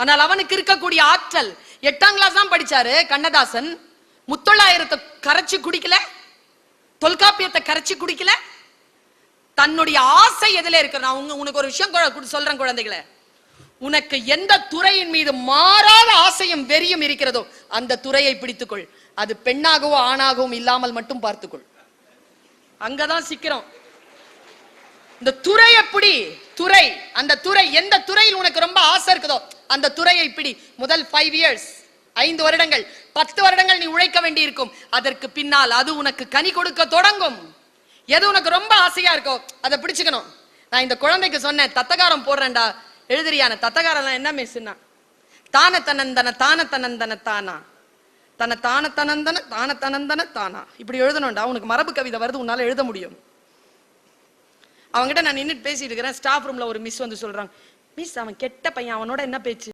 ஆனால் அவனுக்கு இருக்கக்கூடிய ஆற்றல், 8ஆம் கிளாஸ் தான் படிச்சாரு கண்ணதாசன், முத்தொள்ளாயிரத்தை கரைச்சி குடிக்கல, தொல்காப்பியத்தை கரைச்சி குடிக்கல. தன்னுடைய ஆசை எதுல இருக்கு? நான் உனக்கு ஒரு விஷயம் சொல்றேன் குழந்தைகளை, உனக்கு எந்த துறையின் மீது மாறாத ஆசையும் வெறியும் இருக்கிறதோ அந்த துறையை பிடித்துக்கொள். அது பெண்ணாகவோ ஆணாகவும் இல்லாமல் மட்டும் பார்த்துக்கொள். அங்கதான் சிக்கிறோம். இந்த துறை எப்படி துறை, அந்த துறை எந்த துறையில் உனக்கு ரொம்ப ஆசை இருக்குதோ அந்த துறையை பிடி. முதல் 5 years 5 வருடங்கள் 10 வருடங்கள் நீ உழைக்க வேண்டி இருக்கும். அதற்கு பின்னால் அது உனக்கு கனி கொடுக்க தொடங்கும். எது உனக்கு ரொம்ப ஆசையா இருக்கோ அதை பிடிச்சுக்கணும். நான் இந்த குழந்தைக்கு சொன்னேன், தத்தகாரம் போடுறேன்டா, எழுதுறியான. தத்தகாரம் என்ன மிஸ்னா, தான தனந்தன தான தனந்தன தானா தன தான தனந்தன தான தனந்தன தானா, இப்படி எழுதணும்டா. உனக்கு மரபு கவிதை வருது, உன்னால எழுத முடியும். அவங்ககிட்ட நான் நின்றுட்டு பேசிட்டு இருக்கிறேன். ஸ்டாஃப் ரூம்ல ஒரு மிஸ் வந்து சொல்றாங்க, மிஸ் அவன் கெட்ட பையன், அவனோட என்ன பேச்சு?